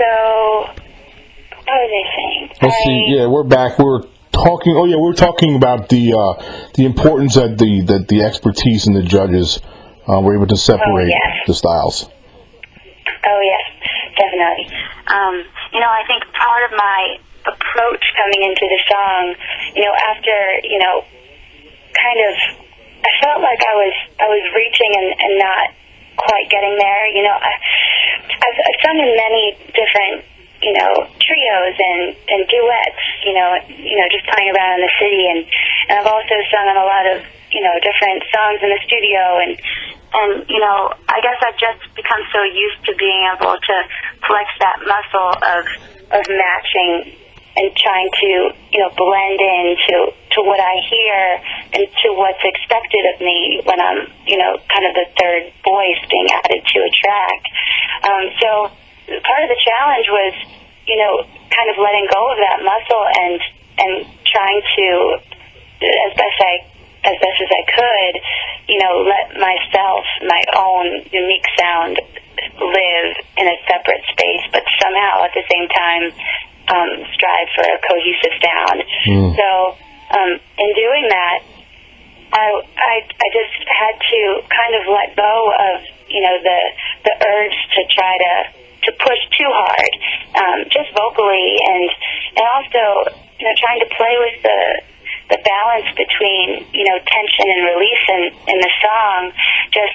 So, what was I saying? Let's see. Yeah, we're back. We were talking. Oh, yeah, we were talking about the importance that the expertise in the judges were able to separate the styles. Oh, yes, definitely. I think part of my approach coming into the song, after, kind of, I felt like I was reaching and not quite getting there. I've sung in many different, trios and duets, just playing around in the city, and I've also sung on a lot of, different songs in the studio, and I guess I've just become so used to being able to flex that muscle of matching and trying to, blend to what I hear and to what's expected of me when I'm, kind of the third voice being added to a track. So part of the challenge was, kind of letting go of that muscle and trying to, as best as I could, let myself, my own unique sound, live in a separate space, but somehow at the same time strive for a cohesive sound. So in doing that, I just had to kind of let go of the urge to try to push too hard, just vocally, and also trying to play with the balance between tension and release in the song, just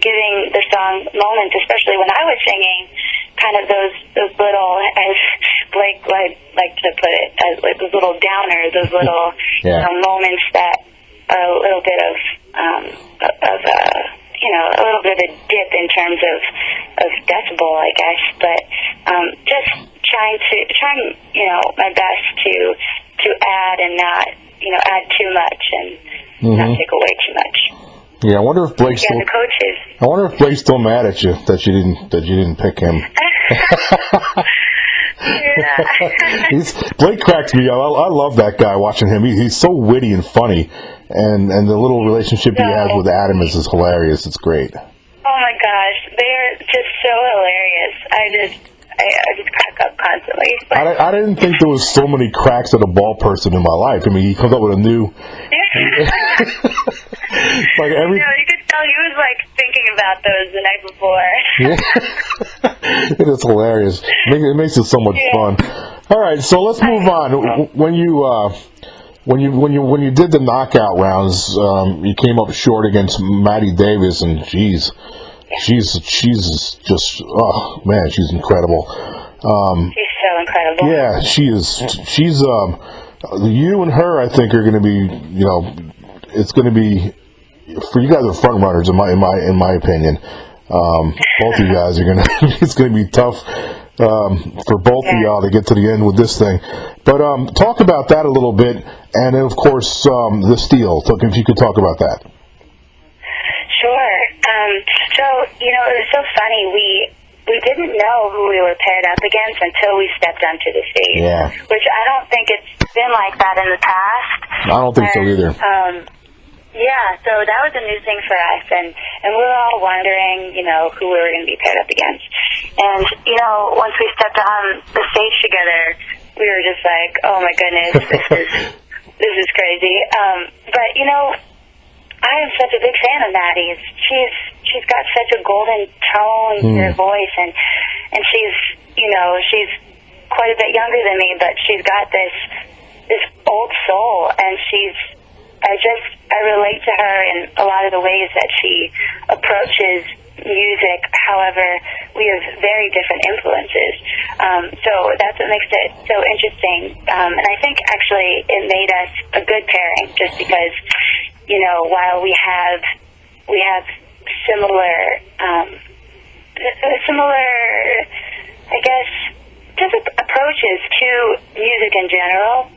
giving the song moments, especially when I was singing, kind of those little, as Blake like to put it, as like those little downers, those little moments that are a little bit of a little bit of a dip in terms of decibel, I guess, but just trying my best to add and not add too much and not take away too much. Yeah, I wonder if Blake's still. The coaches. I wonder if Blake's still mad at you that you didn't pick him. Blake cracks me up. I love that guy. Watching him, he's so witty and funny, and the little relationship he has with Adam is hilarious. It's great. Oh my gosh, they're just so hilarious. I just crack up constantly. I didn't think there was so many cracks at a ball person in my life. I mean, he comes up with a new. You could tell he was thinking about those the night before. Yeah. It is hilarious. It makes it so much fun. All right, so let's move on. When you did the knockout rounds, you came up short against Maddie Davis, and she's just, oh man, she's incredible. She's so incredible. Yeah, she is. She's you and her, I think, are going to be, it's going to be, for you guys are front runners in my opinion. Both of you guys are going to. It's going to be tough for both of y'all to get to the end with this thing. But talk about that a little bit, and then of course the steel. If you could talk about that. Sure. So it was so funny. We didn't know who we were paired up against until we stepped onto the stage. Yeah. Which I don't think it's been like that in the past. I don't think so either. Yeah, so that was a new thing for us, and we were all wondering, who we were going to be paired up against. And, once we stepped on the stage together, we were just like, oh my goodness, this is crazy. But, I am such a big fan of Maddie's. She's got such a golden tone to her voice, and she's quite a bit younger than me, but she's got this old soul, and I relate to her in a lot of the ways that she approaches music. However, we have very different influences. So that's what makes it so interesting. And I think actually it made us a good pairing, just because, while we have similar, I guess, just approaches to music in general,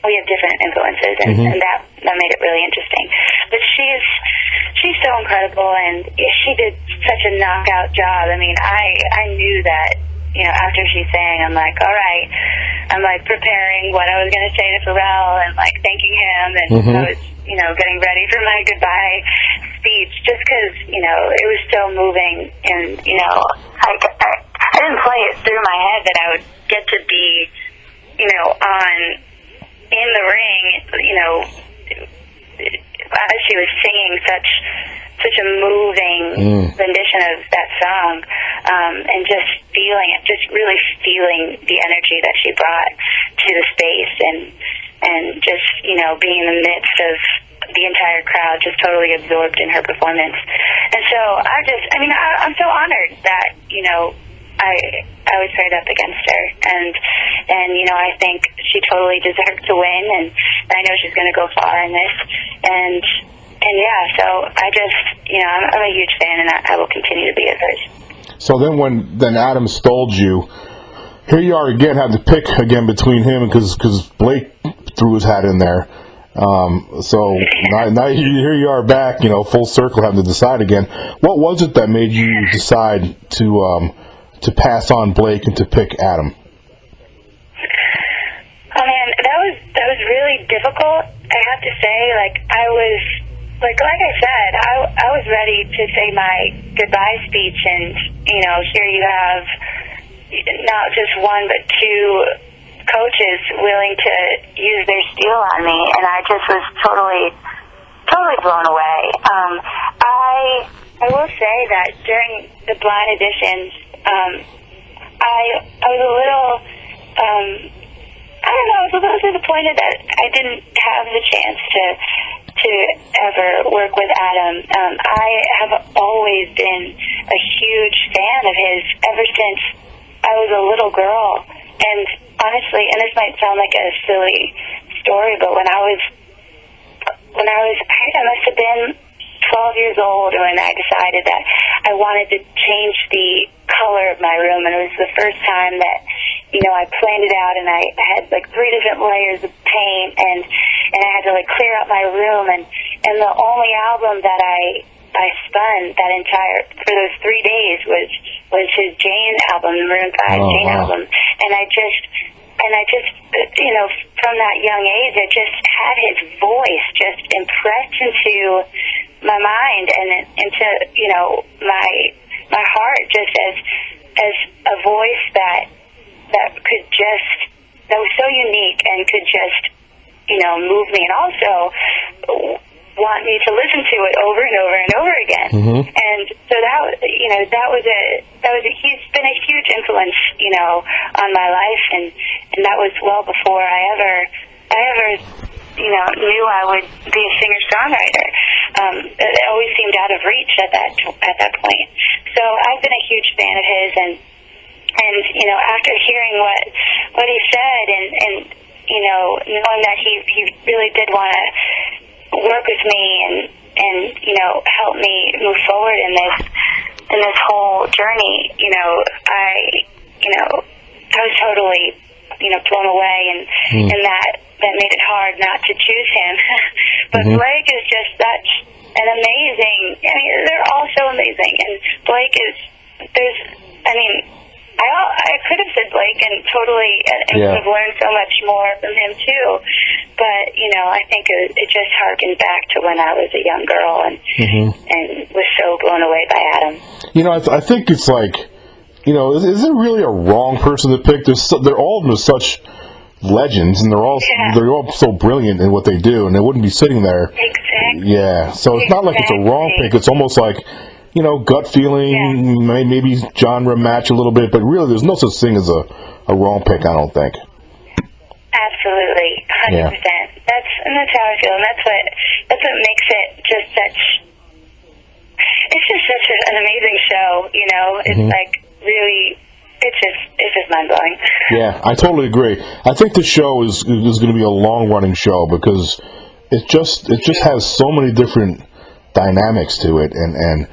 we have different influences, and that made it really interesting. But she's so incredible, and she did such a knockout job. I mean, I knew that, after she sang, I'm like, all right, I'm preparing what I was going to say to Pharrell, and thanking him, and I was, getting ready for my goodbye speech, just because, it was so moving, and, I didn't play it through my head in the ring, as she was singing such a moving rendition of that song, and just feeling it, just really feeling the energy that she brought to the space, and just, being in the midst of the entire crowd, just totally absorbed in her performance. And so I'm so honored that, I was paired up against her, and I think she totally deserved to win, and I know she's going to go far in this, and yeah, so I just, I'm a huge fan, and I will continue to be of hers. So then Adam stalled you. Here you are again, having to pick again between him, because Blake threw his hat in there. So now here you are back, full circle, having to decide again. What was it that made you decide to pass on Blake and to pick Adam? Oh man, that was really difficult. I have to say, I was like I said, I was ready to say my goodbye speech, and here you have not just one but two coaches willing to use their steel on me, and I just was totally blown away. I will say that during the blind auditions, I was a little, I was a little disappointed that I didn't have the chance to ever work with Adam. I have always been a huge fan of his ever since I was a little girl. And honestly, and this might sound like a silly story, but when I must have been 12 years old when I decided that I wanted to change the color of my room, and it was the first time that I planned it out, and I had 3 different layers of paint, and I had to clear out my room, and the only album that I spun that for those 3 days was his Jane album, the Maroon 5 Jane album, and I just from that young age, I just had his voice just impressed into my mind and into my heart, just as a voice that could just, that was so unique and could just move me, and also want me to listen to it over and over and over again. And so he's been a huge influence on my life, and that was well before I ever knew I would be a singer-songwriter. It always seemed out of reach at that point. So I've been a huge fan of his, and after hearing what he said, and knowing that he really did want to work with me and help me move forward in this whole journey, I was totally blown away, and that made it hard not to choose him. But Blake is just such an amazing, they're all so amazing, and Blake is, I could have said Blake and could have learned so much more from him too, but I think it just harkened back to when I was a young girl and was so blown away by Adam. I think it's is it really a wrong person to pick? They're all of them such legends, and they're all so brilliant in what they do, and they wouldn't be sitting there. Exactly. Yeah, so it's not like it's a wrong pick. It's almost like gut feeling, maybe genre match a little bit, but really there's no such thing as a wrong pick, I don't think. Absolutely, 100%. That's how I feel, and that's what makes it just such. It's just such an amazing show, It's really, it's just mind blowing. Yeah, I totally agree. I think the show is going to be a long running show because it just has so many different dynamics to it, and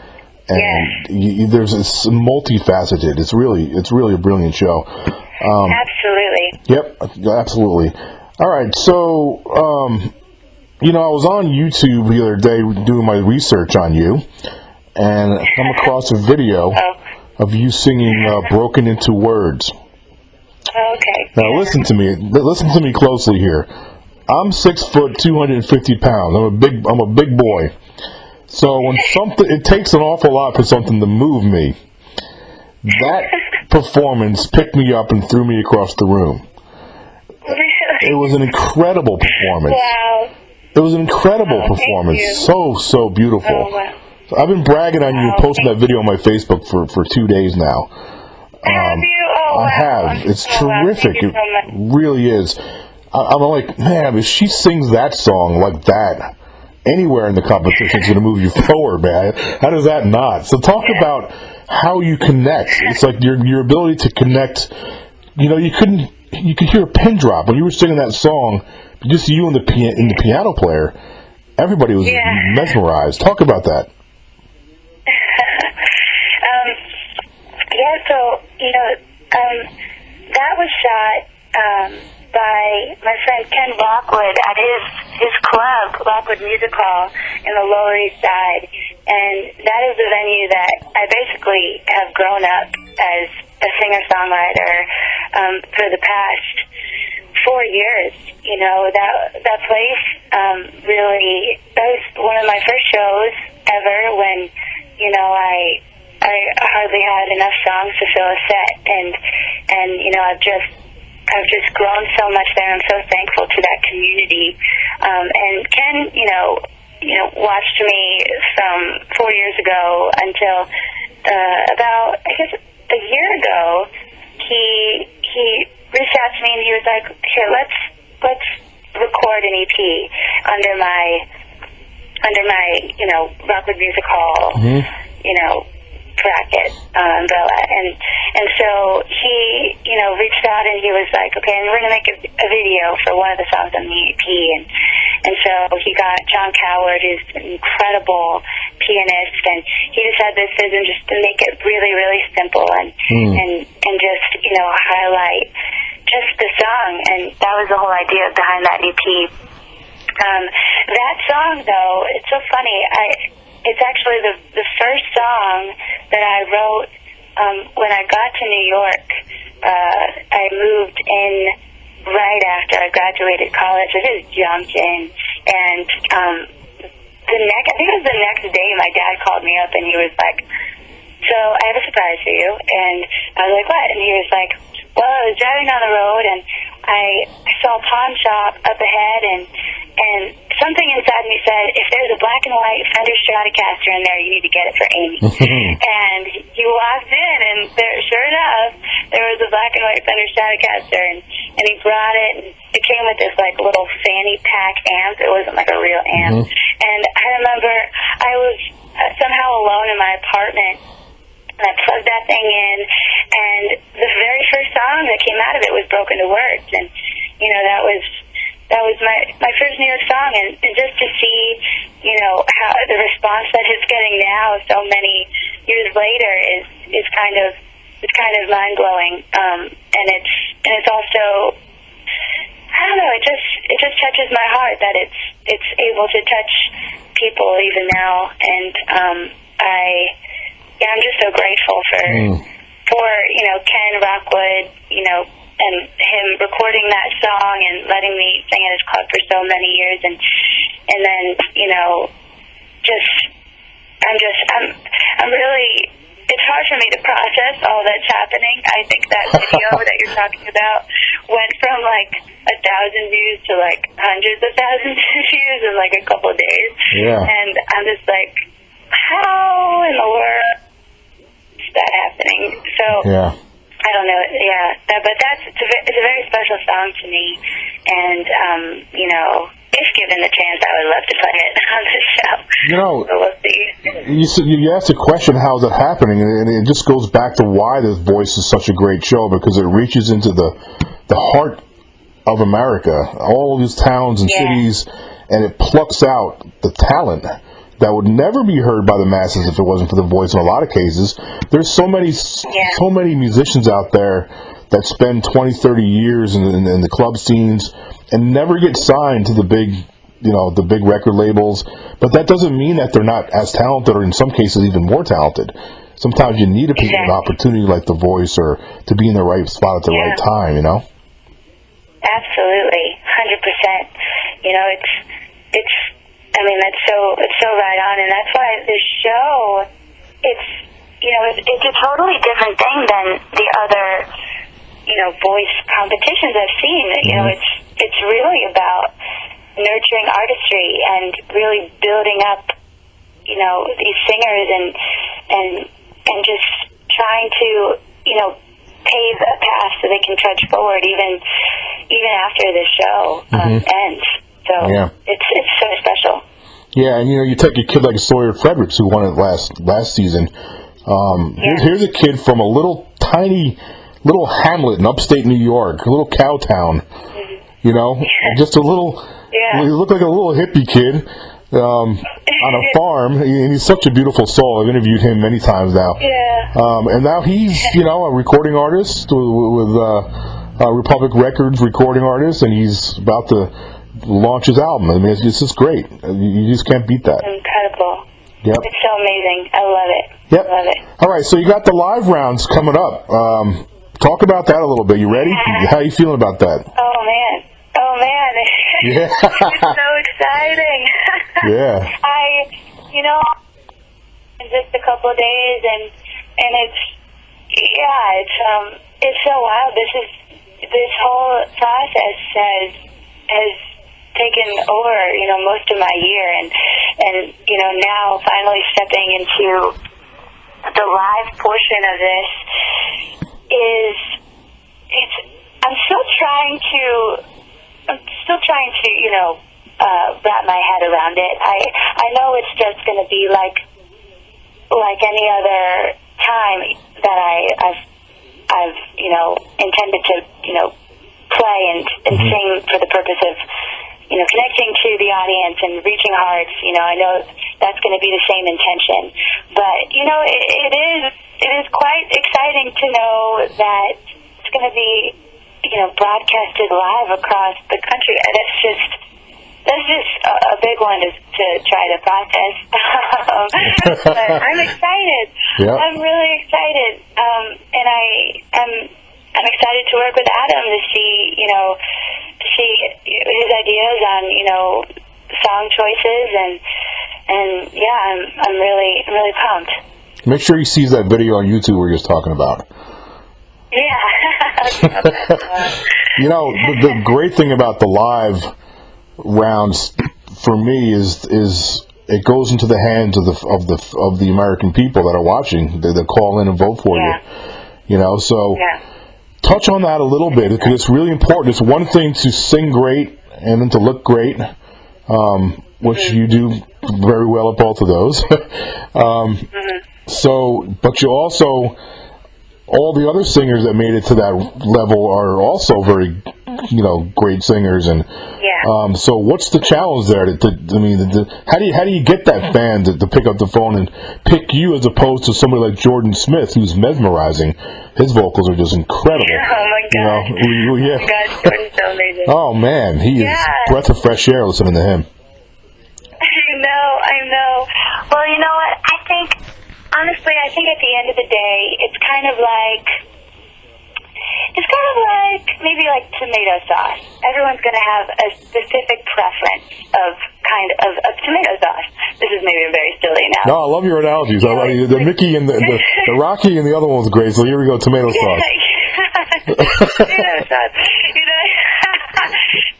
it's multifaceted. It's really a brilliant show. Absolutely. Yep, absolutely. All right, so I was on YouTube the other day doing my research on you, and I come across a video of you singing "Broken Into Words." Okay. Now listen to me closely here. I'm 6 foot, 250 pounds. I'm a big boy. So when it takes an awful lot for something to move me. That performance picked me up and threw me across the room. It was an incredible performance. Wow. It was an incredible performance. So beautiful. Oh, wow. So I've been bragging on you, posting that video on my Facebook for 2 days now. Have you? Oh, wow. I have. It's terrific. Thank you so much. It really is. I'm like, man, if she sings that song like that, anywhere in the competition is going to move you forward, man. How does that not? So talk about how you connect. It's like your ability to connect. You know, you could hear a pin drop when you were singing that song. Just you and the piano player, everybody was mesmerized. Talk about that. So that was shot by my friend Ken Lockwood at his club, Lockwood Music Hall, in the Lower East Side, and that is the venue that I basically have grown up as a singer-songwriter for the past 4 years. You know, that place really, that was one of my first shows ever when, you know, I hardly had enough songs to fill a set, and you know, I've just grown so much there. I'm so thankful to that community. And Ken, you know, watched me from 4 years ago until about, I guess, a year ago. He reached out to me and he was like, "Here, let's record an EP under my you know, Rockwood Music Hall, you know, bracket umbrella." And so he, you know, reached out and he was like, "Okay, and we're gonna make a video for one of the songs on the EP." And so he got John Coward, who's an incredible pianist, and he just had this vision just to make it really, really simple and just, you know, highlight just the song, and that was the whole idea behind that EP. That song, though, it's so funny. It's actually the first song that I wrote when I got to New York. I moved in right after I graduated college. I just jumped in, and I think it was the next day, my dad called me up and he was like, "So I have a surprise for you." And I was like, "What?" And he was like, "Well, I was driving down the road and I saw a pawn shop up ahead, and something inside me said, if there's a black and white Fender Stratocaster in there, you need to get it for Amy." And he walked in, and sure enough, there was a black and white Fender Stratocaster, and he brought it, and it came with this like little fanny pack amp. It wasn't like a real amp. And I remember I was somehow alone in my apartment, and I plugged that thing in, and the very first song that came out of it was Broken to Words, and you know, that was my first New York song, and just to see, you know, how the response that it's getting now, so many years later, is kind of mind blowing, and it's also, I don't know, it just touches my heart that it's able to touch people even now, and I'm just so grateful for you know, Ken Rockwood, you know, and him recording that song and letting me sing at his club for so many years, and then, you know, I'm really, it's hard for me to process all that's happening. I think that video that you're talking about went from like 1,000 views to like hundreds of thousands of views in like a couple of days. Yeah. And I'm just like, how in the world is that happening? So Yeah. I don't know. Yeah, but it's a very special song to me, and you know, if given the chance, I would love to play it on the show. You know, so we'll see. You asked the question, how is it happening? And it just goes back to why this Voice is such a great show, because it reaches into the heart of America, all of these towns and cities, and it plucks out the talent that would never be heard by the masses if it wasn't for the Voice. In a lot of cases, there's so many musicians out there that spend 20, 30 years in the club scenes and never get signed to the big, you know, the big record labels. But that doesn't mean that they're not as talented, or in some cases even more talented. Sometimes you need an opportunity like the Voice, or to be in the right spot at the right time, you know? Absolutely, 100%. You know, it's. I mean, it's so right on, and that's why this show, it's a totally different thing than the other, you know, voice competitions I've seen. You know, it's really about nurturing artistry and really building up, these singers and just trying to, pave a path so they can trudge forward even after the show ends. So it's so special. Yeah, and you take a kid like Sawyer Fredericks, who won it last season. Here's a kid from a little hamlet in upstate New York, a little cow town. Just a little. Yeah. He looked like a little hippie kid on a farm, and he's such a beautiful soul. I've interviewed him many times now. Yeah. And now he's a recording artist with Republic Records recording artist, and he's about to launch his album. I mean, it's just great. You just can't beat that. Incredible. Yep. It's so amazing. I love it. Yep. I love it. All right, so you got the live rounds coming up. Talk about that a little bit. You ready? How are you feeling about that? Oh, man. Yeah. It's so exciting. Yeah. In just a couple of days, and it's so wild. This whole process has taken over, most of my year, and now finally stepping into the live portion of this I'm still trying to wrap my head around it. I know it's just going to be like any other time that I've intended to play and sing for the purpose of connecting to the audience and reaching hearts. I know that's going to be the same intention, but it is quite exciting to know that it's going to be broadcasted live across the country. That's just a big one to try to process. But I'm excited. Yep. I'm really excited, and I'm excited to work with Adam to see his ideas on song choices, and I'm really pumped. Make sure he sees that video on YouTube where you're just talking about. Yeah. The great thing about the live rounds for me is it goes into the hands of the American people that are watching. They call in and vote for you. So touch on that a little bit, because it's really important. It's one thing to sing great and then to look great, which you do very well at both of those. But you also, all the other singers that made it to that level are also very, great singers. And so, what's the challenge there? How do you get that fan to pick up the phone and pick you as opposed to somebody like Jordan Smith, who's mesmerizing? His vocals are just incredible. Oh my God! Oh my God, Jordan's so amazing. Oh man, he is a breath of fresh air listening to him. I know. Well, you know what? Honestly, I think at the end of the day, it's kind of like maybe like tomato sauce. Everyone's going to have a specific preference of tomato sauce. This is maybe a very silly analogy. No, I love your analogies. The Mickey and the Rocky and the other one was great. So here we go, tomato sauce. Tomato sauce.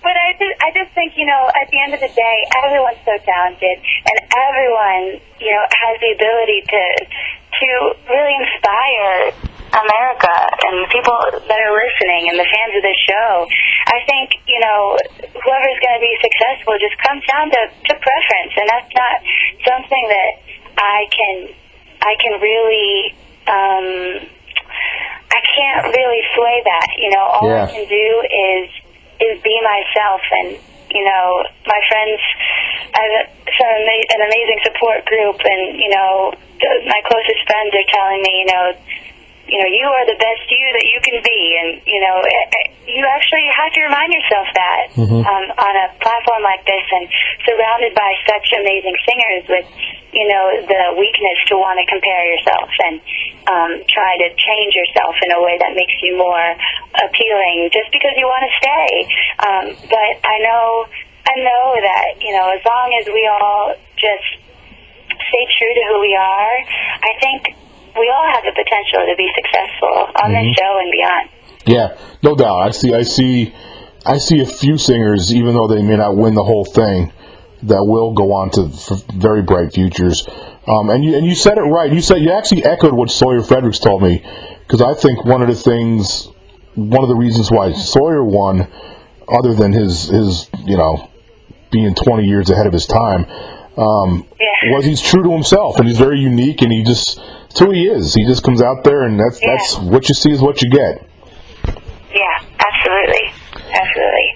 But I just think, at the end of the day, everyone's so talented, and everyone, has the ability to really inspire America and people that are listening and the fans of this show. I think, whoever's going to be successful just comes down to preference, and that's not something that I can really, I can't really sway that. All I can do is be myself, and my friends have an amazing support group, and my closest friends are telling me, you are the best you that you can be, and you actually have to remind yourself that on a platform like this, and surrounded by such amazing singers with the weakness to want to compare yourself and try to change yourself in a way that makes you more appealing just because you want to stay. But I know that as long as we all just stay true to who we are, I think we all have the potential to be successful on this show and beyond. Yeah, no doubt. I see I see a few singers, even though they may not win the whole thing, that will go on to very bright futures. And you said it right. You actually echoed what Sawyer Fredericks told me, because I think one of the reasons why Sawyer won, other than his being 20 years ahead of his time, was he's true to himself, and he's very unique, and that's who he is. He just comes out there, and that's what you see is what you get. Yeah, absolutely. Absolutely.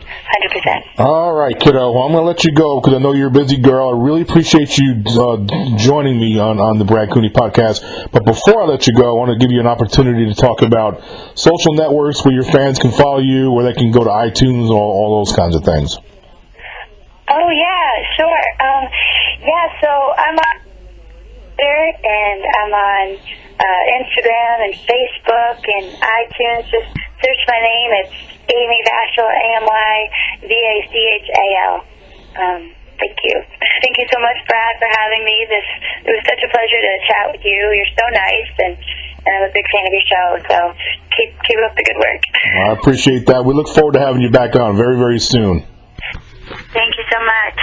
100%. All right, kiddo. Well, I'm going to let you go because I know you're a busy girl. I really appreciate you joining me on the Brad Cooney podcast. But before I let you go, I want to give you an opportunity to talk about social networks where your fans can follow you, where they can go to iTunes, all those kinds of things. Oh, yeah, sure. So I'm on Twitter, and I'm on Instagram and Facebook and iTunes. Just search my name. It's Amy Vachal, AMYVACHAL. Thank you. Thank you so much, Brad, for having me. It was such a pleasure to chat with you. You're so nice, and I'm a big fan of your show, so keep up the good work. I appreciate that. We look forward to having you back on very, very soon. Thank you so much.